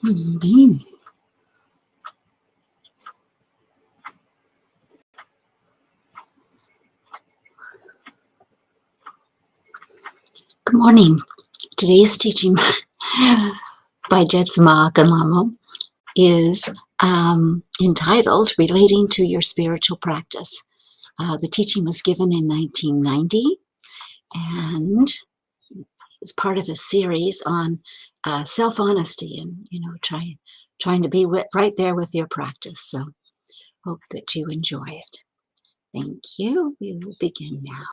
Mhm. Good morning. Today's teaching by Jetsunma and Lhamo is entitled Relating to Your Spiritual Practice. The teaching was given in 1990 and is part of a series on self-honesty and, trying to be right there with your practice. So hope that you enjoy it. Thank you. We will begin now.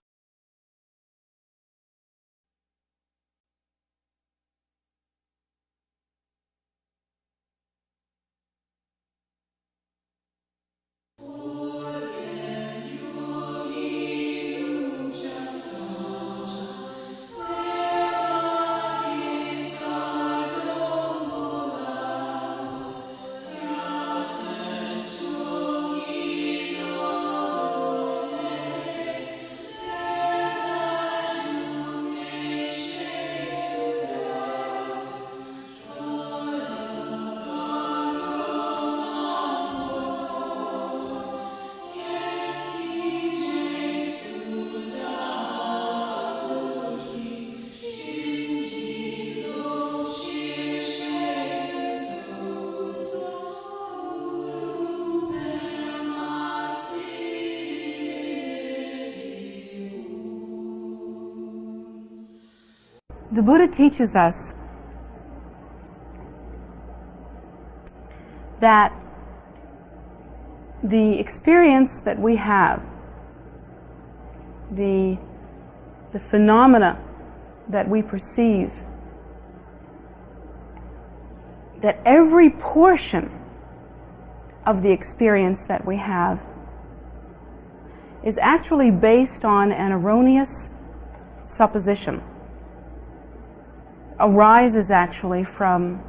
The Buddha teaches us that the experience that we have, the phenomena that we perceive, that every portion of the experience that we have is actually based on an erroneous supposition. Arises actually from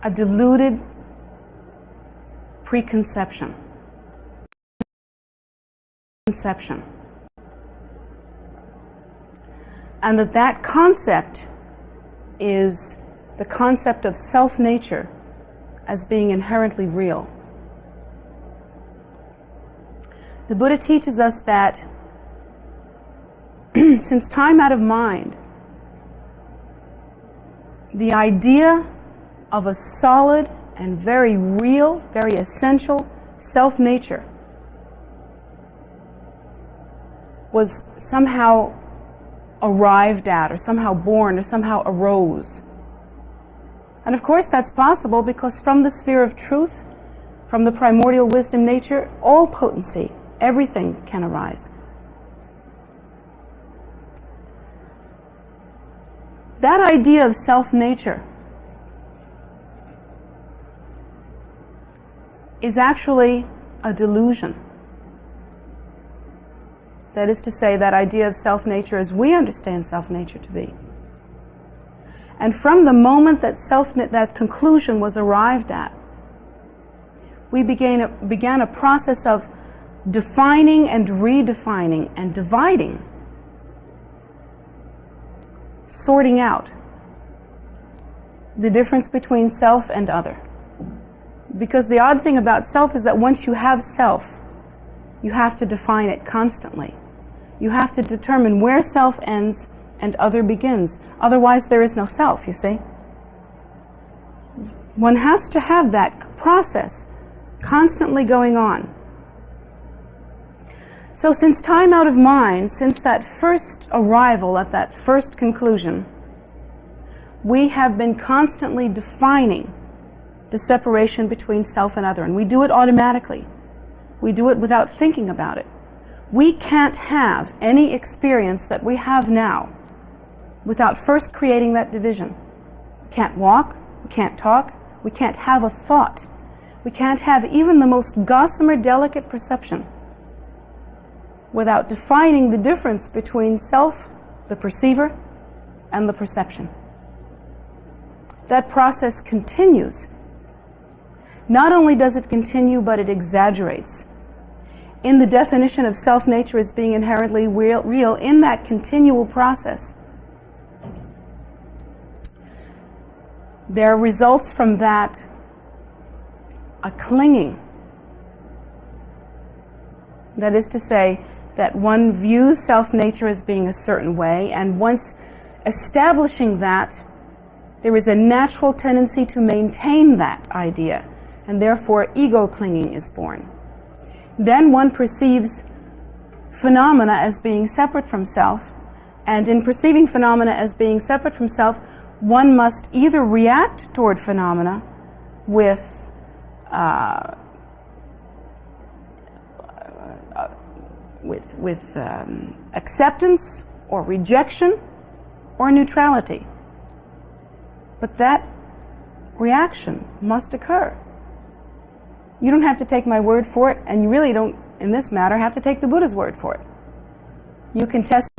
a deluded preconception. And that concept is the concept of self-nature as being inherently real. The Buddha teaches us that since time out of mind, the idea of a solid and very real, very essential self-nature was somehow arrived at, or somehow born, or somehow arose. And of course that's possible because from the sphere of truth, from the primordial wisdom nature, all potency, everything can arise. That idea of self-nature is actually a delusion. That is to say, that idea of self-nature as we understand self-nature to be. And from the moment that that conclusion was arrived at, we began a process of defining and redefining and dividing, sorting out the difference between self and other. Because the odd thing about self is that once you have self, you have to define it constantly. You have to determine where self ends and other begins. Otherwise there is no self, you see. One has to have that process constantly going on. So since time out of mind, since that first arrival at that first conclusion, we have been constantly defining the separation between self and other, and we do it automatically. We do it without thinking about it. We can't have any experience that we have now without first creating that division. We can't walk, we can't talk, we can't have a thought. We can't have even the most gossamer delicate perception without defining the difference between self, the perceiver, and the perception. That process continues. Not only does it continue, but it exaggerates. In the definition of self-nature as being inherently real, in that continual process, there results from that a clinging. That is to say, that one views self-nature as being a certain way, and once establishing that, there is a natural tendency to maintain that idea, and therefore ego clinging is born. Then one perceives phenomena as being separate from self, and in perceiving phenomena as being separate from self, one must either react toward phenomena with acceptance or rejection or neutrality. But that reaction must occur. You don't have to take my word for it, and you really don't, in this matter, have to take the Buddha's word for it. You can test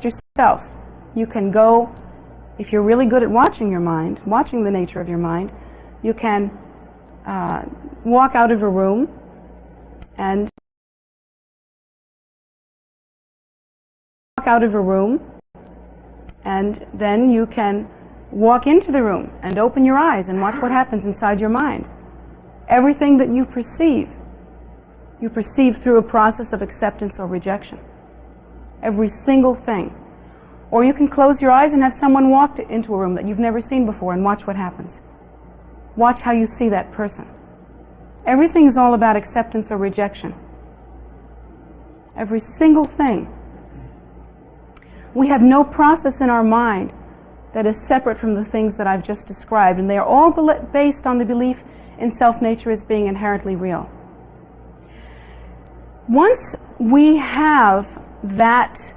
yourself. You can go, if you're really good at watching your mind, watching the nature of your mind, you can walk out of a room and then you can walk into the room and open your eyes and watch what happens inside your mind. Everything that you perceive through a process of acceptance or rejection. Every single thing. Or you can close your eyes and have someone walk into a room that you've never seen before and watch what happens. Watch how you see that person. Everything is all about acceptance or rejection. Every single thing. We have no process in our mind that is separate from the things that I've just described, and they are all based on the belief in self-nature as being inherently real. Once we have that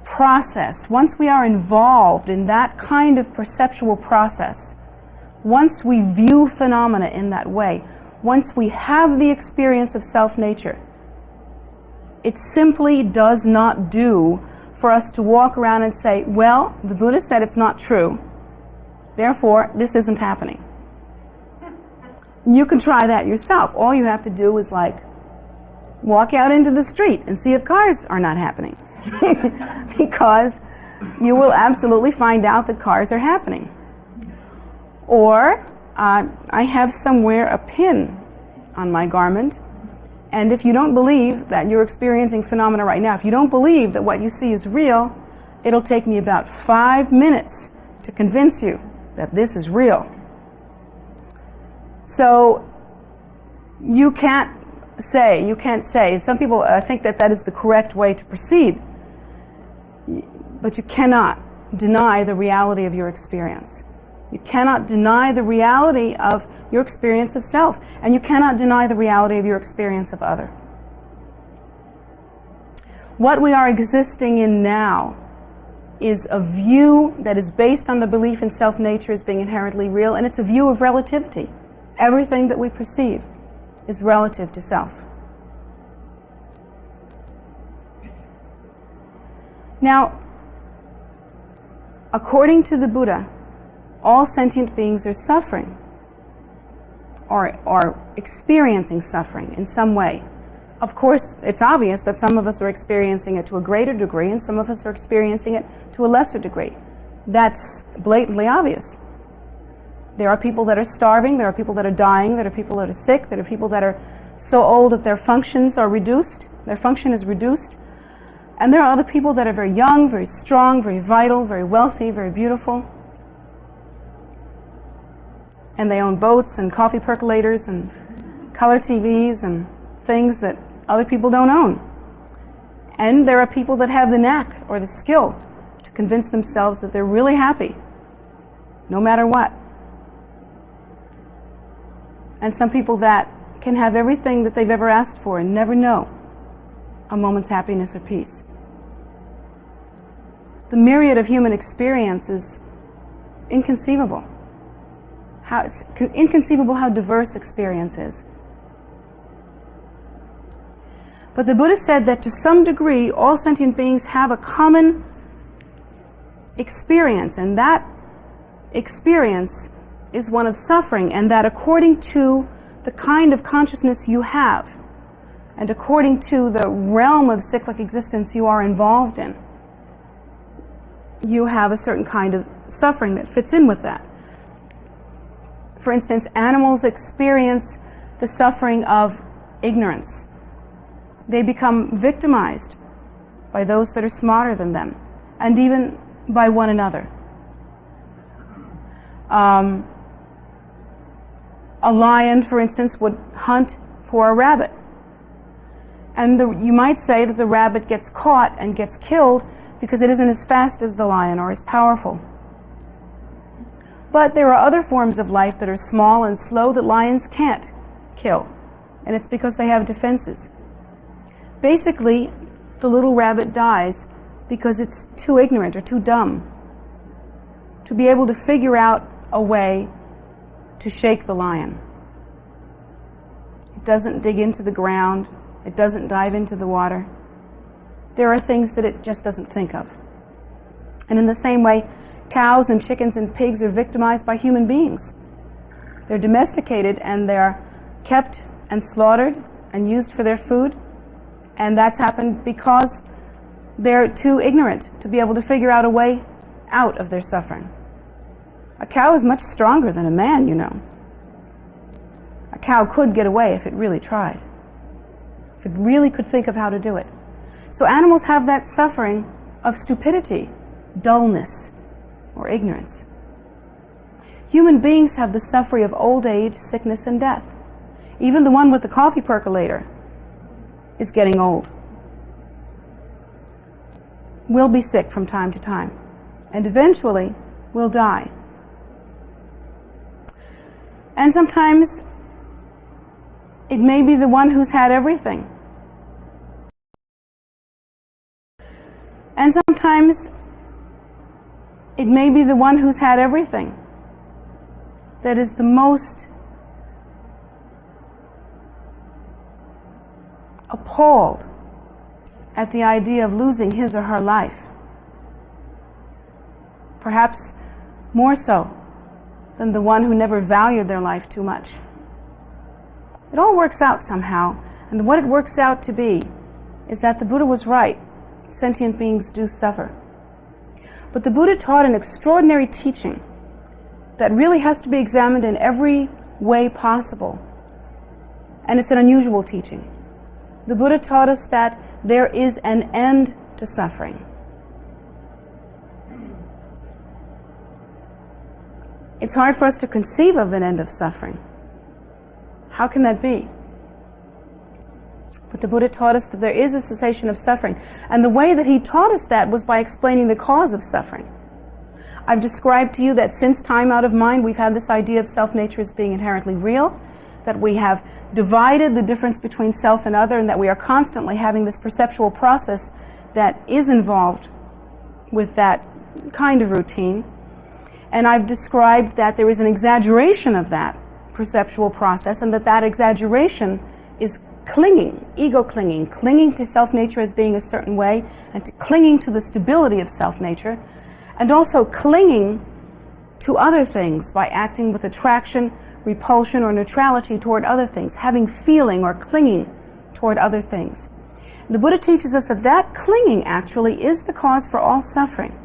process, once we are involved in that kind of perceptual process, once we view phenomena in that way, once we have the experience of self-nature, it simply does not do for us to walk around and say, well, the Buddha said it's not true, therefore this isn't happening. You can try that yourself. All you have to do is walk out into the street and see if cars are not happening. Because you will absolutely find out that cars are happening. Or I have somewhere a pin on my garment, and if you don't believe that you're experiencing phenomena right now, if you don't believe that what you see is real, it'll take me about 5 minutes to convince you that this is real. So you can't say, some people think that that is the correct way to proceed, but you cannot deny the reality of your experience. You cannot deny the reality of your experience of self, and you cannot deny the reality of your experience of other. What we are existing in now is a view that is based on the belief in self-nature as being inherently real, and it's a view of relativity. Everything that we perceive is relative to self. Now, according to the Buddha, all sentient beings are suffering or experiencing suffering in some way. Of course, it's obvious that some of us are experiencing it to a greater degree and some of us are experiencing it to a lesser degree. That's blatantly obvious. There are people that are starving, there are people that are dying, there are people that are sick, there are people that are so old that their functions are reduced, their function is reduced. And there are other people that are very young, very strong, very vital, very wealthy, very beautiful. And they own boats and coffee percolators and color TVs and things that other people don't own. And there are people that have the knack or the skill to convince themselves that they're really happy, no matter what. And some people that can have everything that they've ever asked for and never know a moment's happiness or peace. The myriad of human experience is inconceivable. It's inconceivable how diverse experience is. But the Buddha said that to some degree all sentient beings have a common experience, and that experience is one of suffering, and that according to the kind of consciousness you have, and according to the realm of cyclic existence you are involved in, you have a certain kind of suffering that fits in with that. For instance, animals experience the suffering of ignorance. They become victimized by those that are smarter than them, and even by one another. A lion, for instance, would hunt for a rabbit. And you might say that the rabbit gets caught and gets killed because it isn't as fast as the lion or as powerful. But there are other forms of life that are small and slow that lions can't kill, and it's because they have defenses. Basically, the little rabbit dies because it's too ignorant or too dumb to be able to figure out a way to shake the lion. It doesn't dig into the ground. It doesn't dive into the water. There are things that it just doesn't think of. And in the same way, cows and chickens and pigs are victimized by human beings. They're domesticated and they're kept and slaughtered and used for their food. And that's happened because they're too ignorant to be able to figure out a way out of their suffering. A cow is much stronger than a man, you know. A cow could get away if it really tried, if it really could think of how to do it. So animals have that suffering of stupidity, dullness, or ignorance. Human beings have the suffering of old age, sickness, and death. Even the one with the coffee percolator is getting old. We'll be sick from time to time, and eventually we'll die. And sometimes it may be the one who's had everything. And sometimes it may be the one who's had everything that is the most appalled at the idea of losing his or her life. Perhaps more so than the one who never valued their life too much. It all works out somehow, and what it works out to be is that the Buddha was right. Sentient beings do suffer. But the Buddha taught an extraordinary teaching that really has to be examined in every way possible. And it's an unusual teaching. The Buddha taught us that there is an end to suffering. It's hard for us to conceive of an end of suffering. How can that be? But the Buddha taught us that there is a cessation of suffering. And the way that he taught us that was by explaining the cause of suffering. I've described to you that since time out of mind, we've had this idea of self-nature as being inherently real, that we have divided the difference between self and other, and that we are constantly having this perceptual process that is involved with that kind of routine. And I've described that there is an exaggeration of that perceptual process, and that exaggeration is clinging, ego clinging, clinging to self-nature as being a certain way, and clinging to the stability of self-nature, and also clinging to other things by acting with attraction, repulsion, or neutrality toward other things, having feeling or clinging toward other things. The Buddha teaches us that that clinging actually is the cause for all suffering.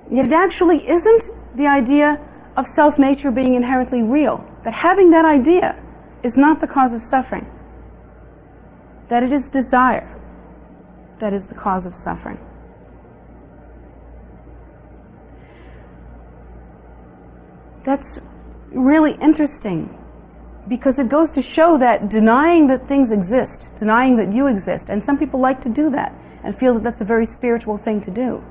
Yet it actually isn't the idea of self-nature being inherently real, that having that idea is not the cause of suffering, that it is desire that is the cause of suffering. That's really interesting, because it goes to show that denying that things exist, denying that you exist, and some people like to do that and feel that that's a very spiritual thing to do.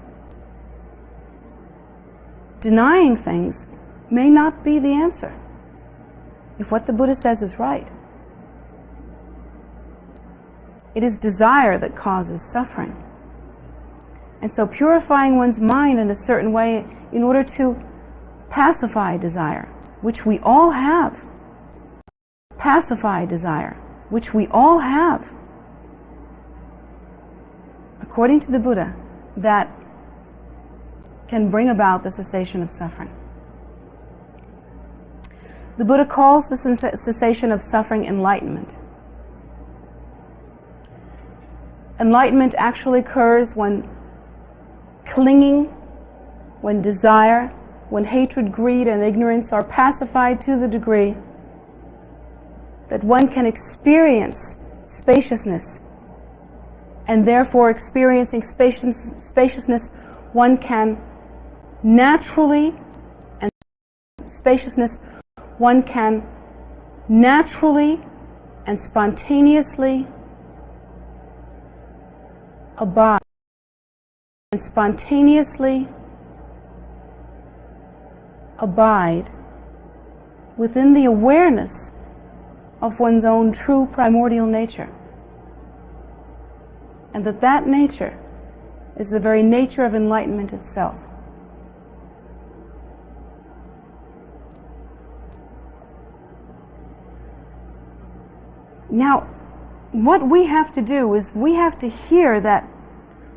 Denying things may not be the answer if what the Buddha says is right. It is desire that causes suffering. And so purifying one's mind in a certain way in order to pacify desire, which we all have. Pacify desire, which we all have. According to the Buddha, that can bring about the cessation of suffering. The Buddha calls the cessation of suffering enlightenment. Enlightenment actually occurs when clinging, when desire, when hatred, greed, and ignorance are pacified to the degree that one can experience spaciousness, and therefore experiencing spaciousness, one can naturally and spontaneously abide within the awareness of one's own true primordial nature. And that nature is the very nature of enlightenment itself. Now, what we have to do is we have to hear that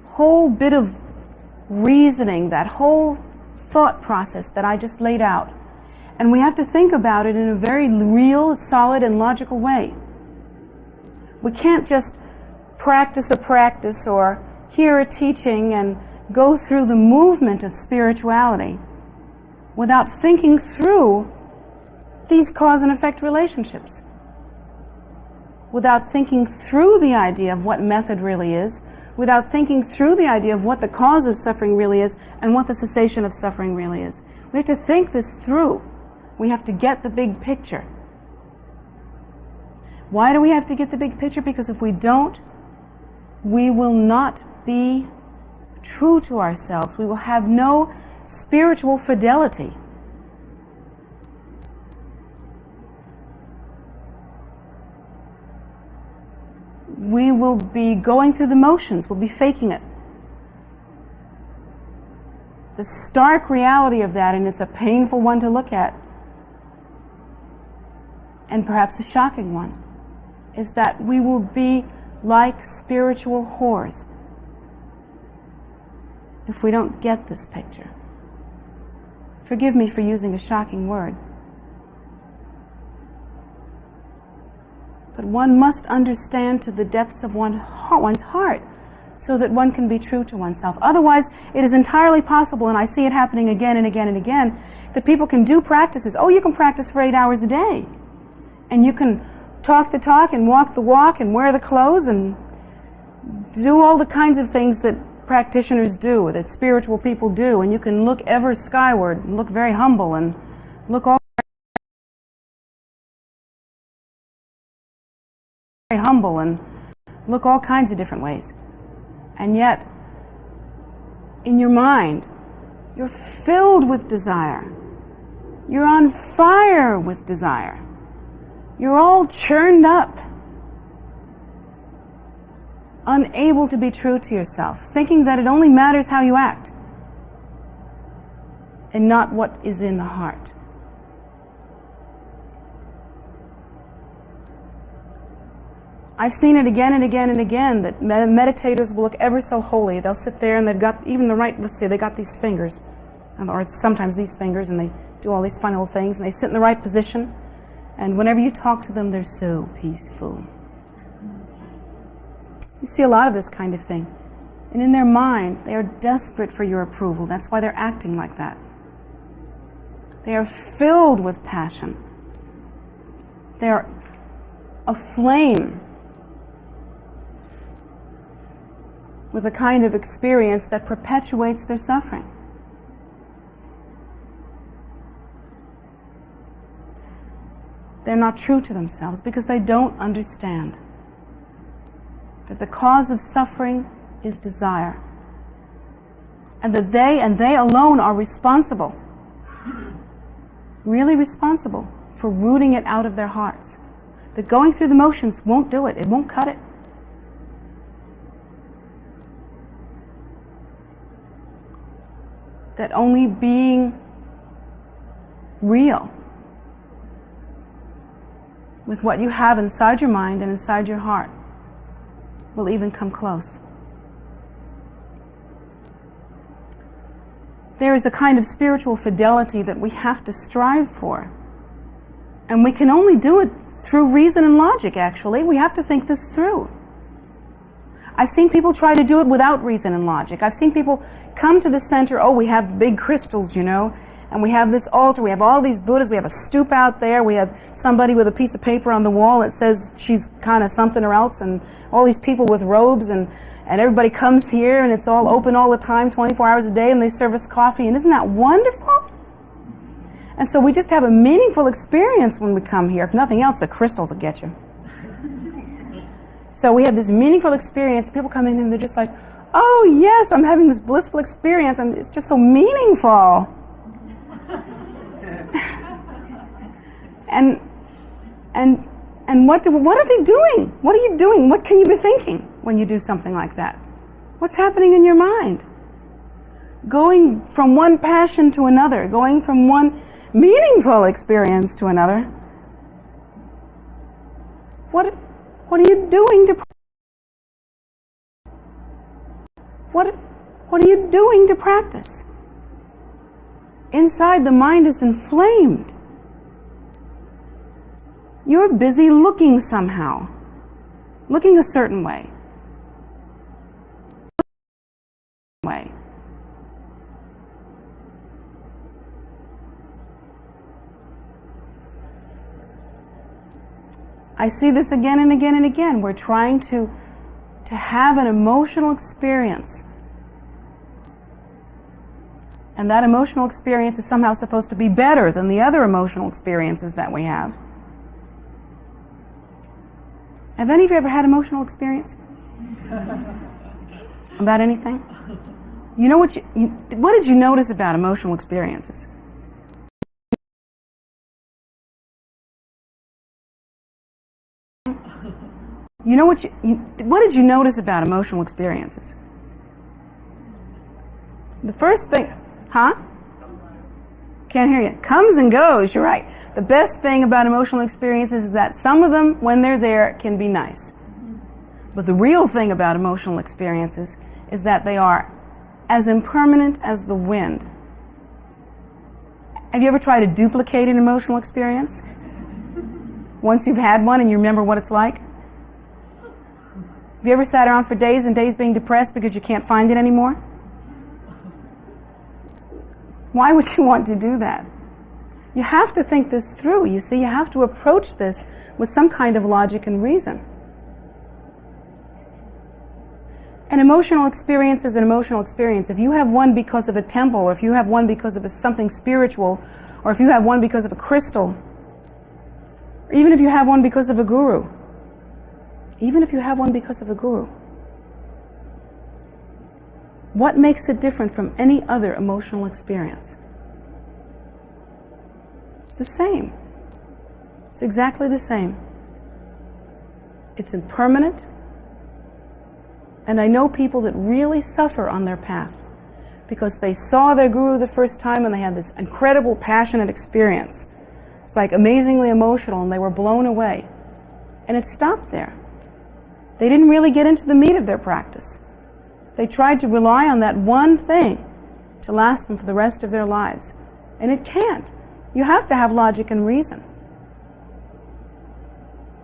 whole bit of reasoning, that whole thought process that I just laid out, and we have to think about it in a very real, solid, and logical way. We can't just practice a practice or hear a teaching and go through the movement of spirituality without thinking through these cause and effect relationships, without thinking through the idea of what method really is, without thinking through the idea of what the cause of suffering really is and what the cessation of suffering really is. We have to think this through. We have to get the big picture. Why do we have to get the big picture? Because if we don't, we will not be true to ourselves. We will have no spiritual fidelity. We will be going through the motions. We'll be faking it. The stark reality of that, and it's a painful one to look at, and perhaps a shocking one, is that we will be like spiritual whores if we don't get this picture. Forgive me for using a shocking word. But one must understand to the depths of one's heart so that one can be true to oneself. Otherwise, it is entirely possible, and I see it happening again and again and again, that people can do practices. Oh, you can practice for 8 hours a day. And you can talk the talk and walk the walk and wear the clothes and do all the kinds of things that practitioners do, that spiritual people do. And you can look ever skyward and look very humble and look all kinds of different ways. And yet, in your mind, you're filled with desire. You're on fire with desire. You're all churned up, unable to be true to yourself, thinking that it only matters how you act and not what is in the heart. I've seen it again and again and again that meditators will look ever so holy. They'll sit there and they've got even the right, let's say they got these fingers, or sometimes these fingers, and they do all these fun little things, and they sit in the right position, and whenever you talk to them, they're so peaceful. You see a lot of this kind of thing. And in their mind, they are desperate for your approval. That's why they're acting like that. They are filled with passion. They are aflame with a kind of experience that perpetuates their suffering. They're not true to themselves because they don't understand that the cause of suffering is desire, and that they alone are responsible, really responsible, for rooting it out of their hearts. That going through the motions won't do it. It won't cut it. That only being real with what you have inside your mind and inside your heart will even come close. There is a kind of spiritual fidelity that we have to strive for. And we can only do it through reason and logic, actually. We have to think this through. I've seen people try to do it without reason and logic. I've seen people come to the center, oh, we have big crystals, you know, and we have this altar, we have all these Buddhas, we have a stoop out there, we have somebody with a piece of paper on the wall that says she's kind of something or else, and all these people with robes, and everybody comes here, and it's all open all the time, 24 hours a day, and they serve us coffee, and isn't that wonderful? And so we just have a meaningful experience when we come here. If nothing else, the crystals will get you. So we have this meaningful experience. People come in and they're just like, oh yes, I'm having this blissful experience, and it's just so meaningful. And what are they doing? What are you doing? What can you be thinking when you do something like that? What's happening in your mind? Going from one passion to another, going from one meaningful experience to another. What are you doing to what are you doing to practice? Inside, the mind is inflamed. You're busy looking somehow, looking a certain way. I see this again and again and again. We're trying to have an emotional experience. And that emotional experience is somehow supposed to be better than the other emotional experiences that we have. Have any of you ever had emotional experience? About anything? You know what did you notice about emotional experiences? You know what did you notice about emotional experiences? The first thing, Can't hear you. Comes and goes, you're right. The best thing about emotional experiences is that some of them, when they're there, can be nice. But the real thing about emotional experiences is that they are as impermanent as the wind. Have you ever tried to duplicate an emotional experience? Once you've had one and you remember what it's like? Have you ever sat around for days and days being depressed because you can't find it anymore? Why would you want to do that? You have to think this through, you see. You have to approach this with some kind of logic and reason. An emotional experience is an emotional experience. If you have one because of a temple, or if you have one because of something spiritual, or if you have one because of a crystal, or even if you have one because of a guru, what makes it different from any other emotional experience? It's the same. It's exactly the same. It's impermanent. And I know people that really suffer on their path because they saw their guru the first time and they had this incredible passionate experience. It's like amazingly emotional and they were blown away. And it stopped there. They didn't really get into the meat of their practice. They tried to rely on that one thing to last them for the rest of their lives. And it can't. You have to have logic and reason.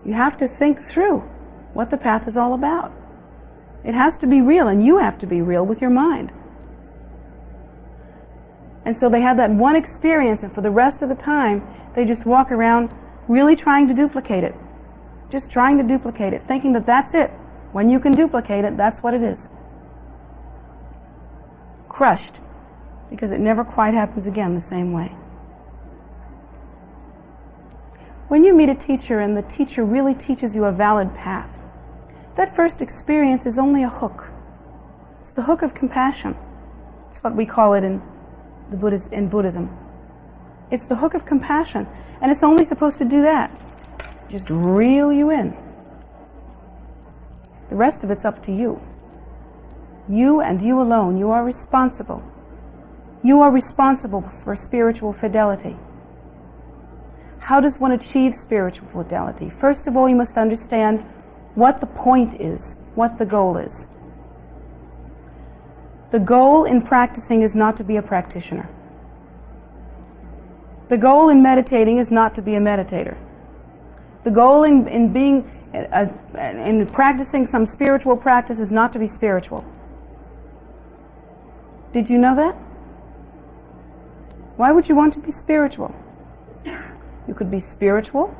You have to think through what the path is all about. It has to be real, and you have to be real with your mind. And so they have that one experience, and for the rest of the time, they just walk around really trying to duplicate it. Just trying to duplicate it, thinking that that's it. When you can duplicate it, that's what it is. Crushed, because it never quite happens again the same way. When you meet a teacher and the teacher really teaches you a valid path, that first experience is only a hook. It's the hook of compassion. It's what we call it in Buddhism. It's the hook of compassion, and it's only supposed to do that. Just reel you in. The rest of it's up to you. You and you alone. You are responsible. You are responsible for spiritual fidelity. How does one achieve spiritual fidelity? First of all, you must understand what the point is, what the goal is. The goal in practicing is not to be a practitioner. The goal in meditating is not to be a meditator. The goal in being, in practicing some spiritual practice is not to be spiritual. Did you know that? Why would you want to be spiritual? You could be spiritual,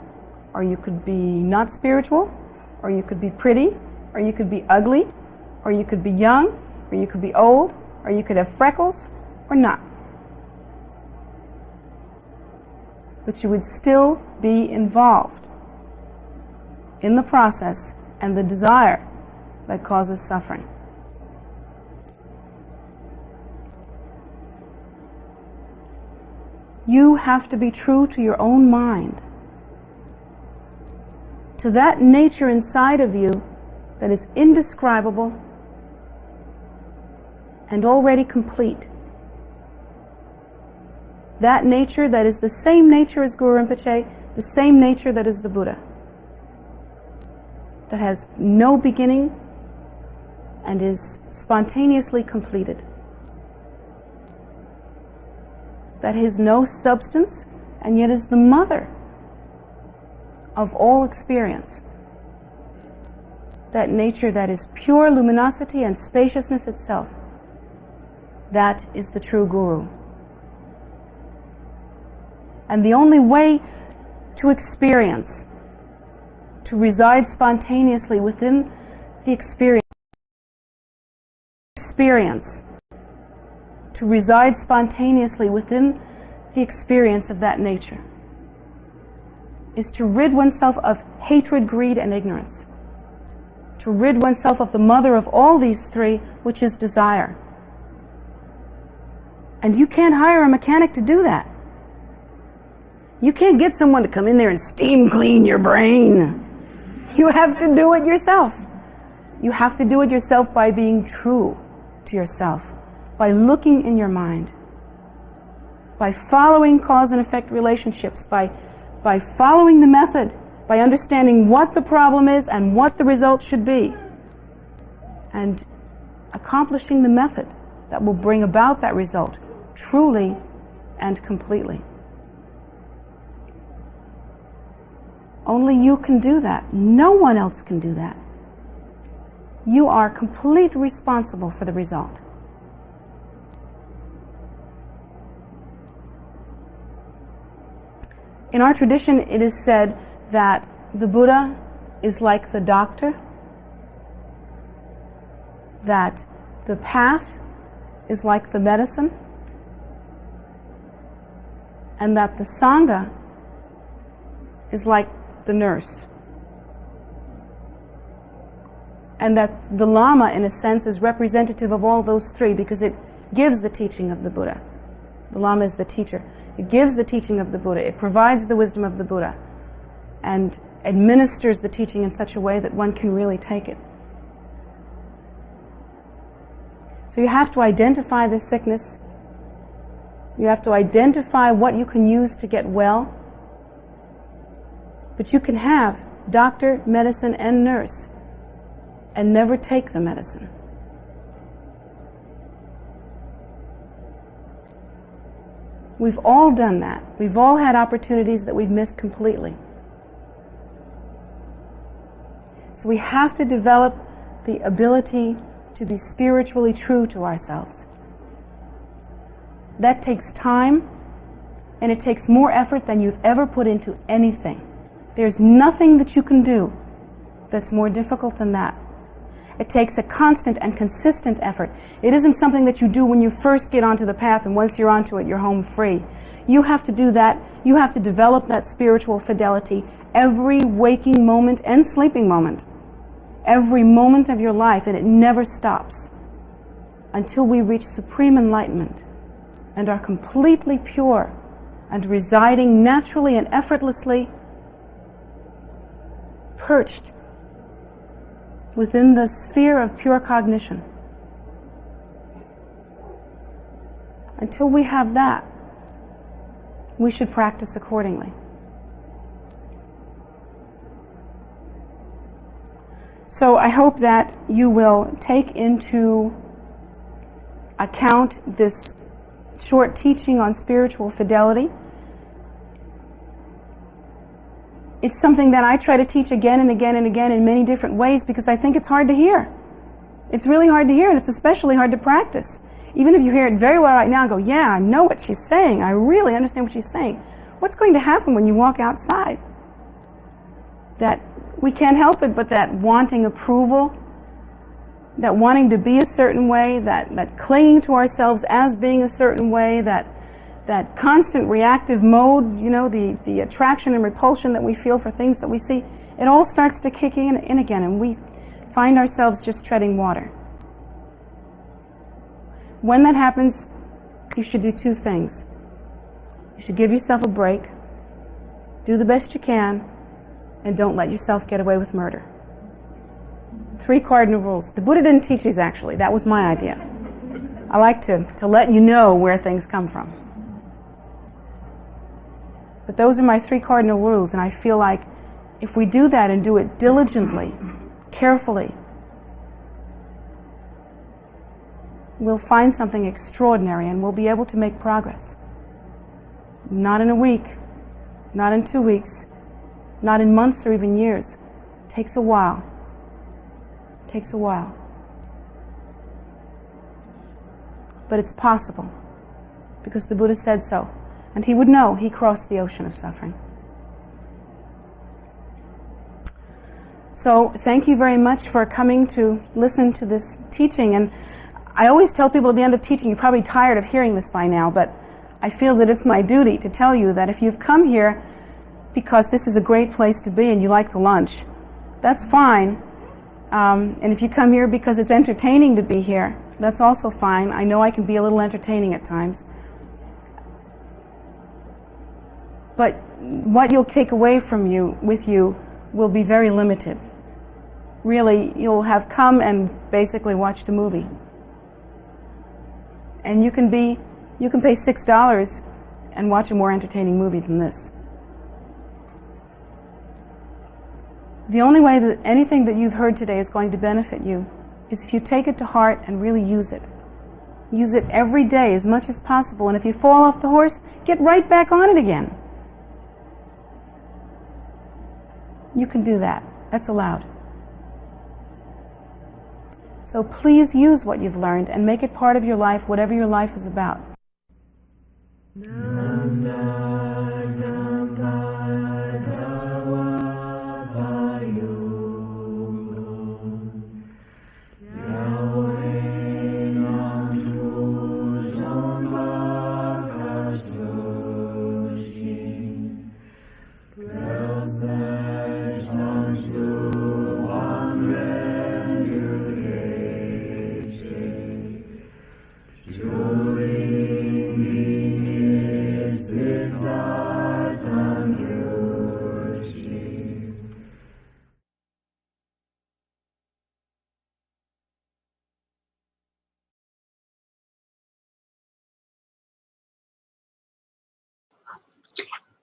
or you could be not spiritual, or you could be pretty, or you could be ugly, or you could be young, or you could be old, or you could have freckles, or not. But you would still be involved in the process and the desire that causes suffering. You have to be true to your own mind, to that nature inside of you that is indescribable and already complete. That nature that is the same nature as Guru Rinpoche, the same nature that is the Buddha, that has no beginning and is spontaneously completed, that has no substance and yet is the mother of all experience. That nature that is pure luminosity and spaciousness itself, that is the true Guru. And the only way to experience, to reside spontaneously within the experience, to reside spontaneously within the experience of that nature, is to rid oneself of hatred, greed, and ignorance. To rid oneself of the mother of all these three, which is desire. And you can't hire a mechanic to do that. You can't get someone to come in there and steam clean your brain. You have to do it yourself. You have to do it yourself by being true to yourself, by looking in your mind, by following cause and effect relationships, by following the method, by understanding what the problem is and what the result should be, and accomplishing the method that will bring about that result truly and completely. Only you can do that. No one else can do that. You are completely responsible for the result. In our tradition, it is said that the Buddha is like the doctor, that the path is like the medicine, and that the Sangha is like the nurse. And that the Lhama, in a sense, is representative of all those three because it gives the teaching of the Buddha. The Lhama is the teacher. It gives the teaching of the Buddha. It provides the wisdom of the Buddha and administers the teaching in such a way that one can really take it. So you have to identify the sickness. You have to identify what you can use to get well. But you can have doctor, medicine, and nurse and never take the medicine. We've all done that. We've all had opportunities that we've missed completely. So we have to develop the ability to be spiritually true to ourselves. That takes time, and it takes more effort than you've ever put into anything. There's nothing that you can do that's more difficult than that. It takes a constant and consistent effort. It isn't something that you do when you first get onto the path and once you're onto it, you're home free. You have to do that. You have to develop that spiritual fidelity every waking moment and sleeping moment. Every moment of your life, and it never stops until we reach supreme enlightenment and are completely pure and residing naturally and effortlessly perched within the sphere of pure cognition. Until we have that, we should practice accordingly. So I hope that you will take into account this short teaching on spiritual fidelity It's something that I try to teach again and again and again in many different ways because I think it's hard to hear. It's really hard to hear, and it's especially hard to practice. Even if you hear it very well right now and go, yeah, I know what she's saying. I really understand what she's saying. What's going to happen when you walk outside? That we can't help it, but that wanting approval, that wanting to be a certain way, that clinging to ourselves as being a certain way, that constant reactive mode, you know, the attraction and repulsion that we feel for things that we see, it all starts to kick in again, and we find ourselves just treading water. When that happens, you should do two things. You should give yourself a break, do the best you can, and don't let yourself get away with murder. 3 cardinal rules. The Buddha didn't teach these, actually. That was my idea. I like to let you know where things come from. But those are my 3 cardinal rules, and I feel like if we do that and do it diligently, carefully, we'll find something extraordinary and we'll be able to make progress. Not in a week, not in 2 weeks, not in months or even years. It takes a while. It takes a while. But it's possible because the Buddha said so. And he would know he crossed the ocean of suffering. So thank you very much for coming to listen to this teaching. And I always tell people at the end of teaching, you're probably tired of hearing this by now, but I feel that it's my duty to tell you that if you've come here because this is a great place to be and you like the lunch, that's fine. And if you come here because it's entertaining to be here, that's also fine. I know I can be a little entertaining at times. But what you'll take away with you will be very limited. Really, you'll have come and basically watched a movie. And you can pay $6 and watch a more entertaining movie than this. The only way that anything that you've heard today is going to benefit you is if you take it to heart and really use it. Use it every day as much as possible. And if you fall off the horse, get right back on it again. You can do that. That's allowed. So please use what you've learned and make it part of your life, whatever your life is about.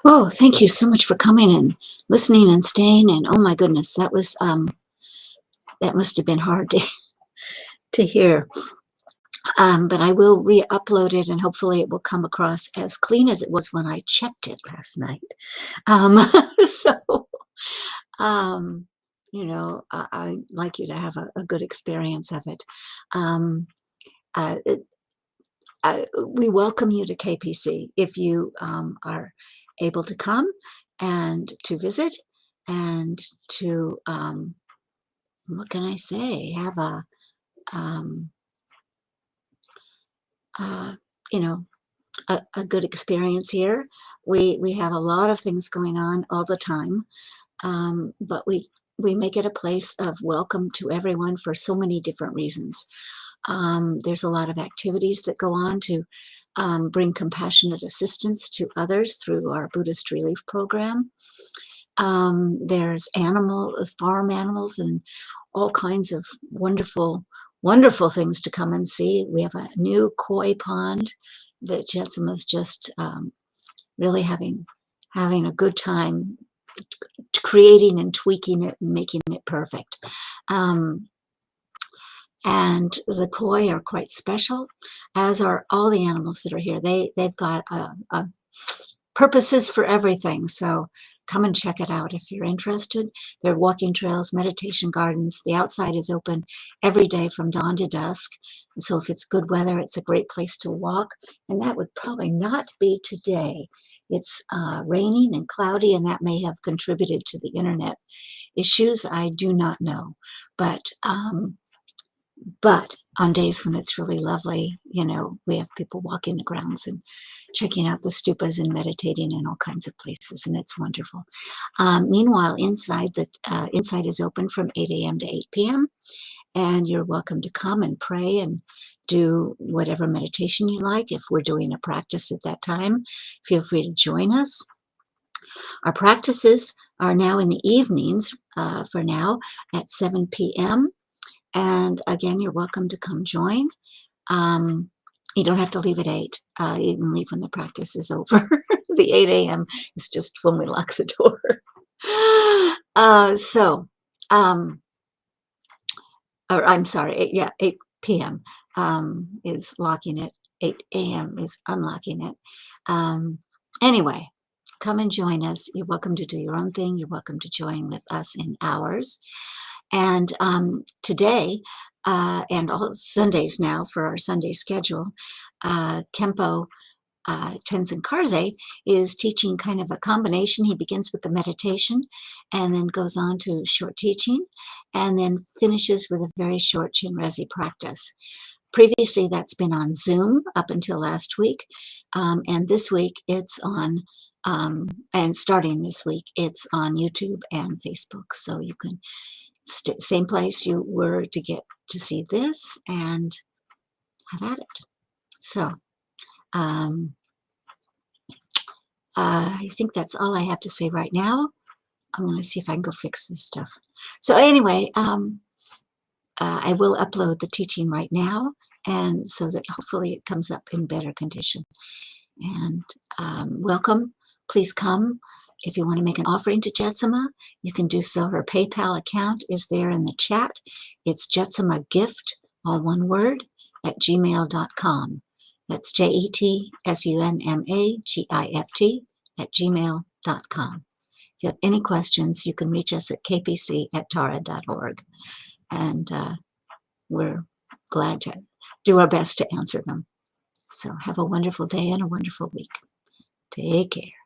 Oh, thank you so much for coming and listening and staying. And oh my goodness, that must have been hard to hear. But I will re-upload it and hopefully it will come across as clean as it was when I checked it last night. You know, I'd like you to have a good experience of it. We welcome you to KPC if you are able to come and to visit and to, what can I say, have you know, a good experience here. We have a lot of things going on all the time, but we make it a place of welcome to everyone for so many different reasons. There's a lot of activities that go on to bring compassionate assistance to others through our Buddhist Relief Program. There's farm animals and all kinds of wonderful things to come and see. We have a new koi pond that Jetsunma is just really having a good time creating and tweaking it and making it perfect. And the koi are quite special, as are all the animals that are here. They've got purposes for everything. So come and check it out if you're interested. There are walking trails, meditation gardens. The outside is open every day from dawn to dusk. And so if it's good weather, it's a great place to walk. And that would probably not be today. It's raining and cloudy, and that may have contributed to the internet issues. I do not know. But on days when it's really lovely, we have people walking the grounds and checking out the stupas and meditating in all kinds of places, and it's wonderful. Meanwhile, inside is open from 8 a.m. to 8 p.m., and you're welcome to come and pray and do whatever meditation you like. If we're doing a practice at that time, feel free to join us. Our practices are now in the evenings for now at 7 p.m., and again, you're welcome to come join. You don't have to leave at 8. You can leave when the practice is over. The 8 a.m. is just when we lock the door. 8 p.m. Is locking it. 8 a.m. is unlocking it. Anyway, come and join us. You're welcome to do your own thing. You're welcome to join with us in ours. And today, and all Sundays now for our Sunday schedule, Kempo Tenzin Karze is teaching kind of a combination. He begins with the meditation and then goes on to short teaching and then finishes with a very short Chinrezi practice. Previously, that's been on Zoom up until last week. And this week it's on, and starting this week, it's on YouTube and Facebook. So you can same place you were to get to see this and have at it. So I think that's all I have to say right now. I'm going to see if I can go fix this stuff. So anyway, I will upload the teaching right now, and so that hopefully it comes up in better condition. And welcome. Please come. If you want to make an offering to Jetsunma, you can do so. Her PayPal account is there in the chat. It's JetsunmaGift, all one word, @gmail.com. That's JetsunmaGift @gmail.com. If you have any questions, you can reach us at kpc@tara.org. And we're glad to do our best to answer them. So have a wonderful day and a wonderful week. Take care.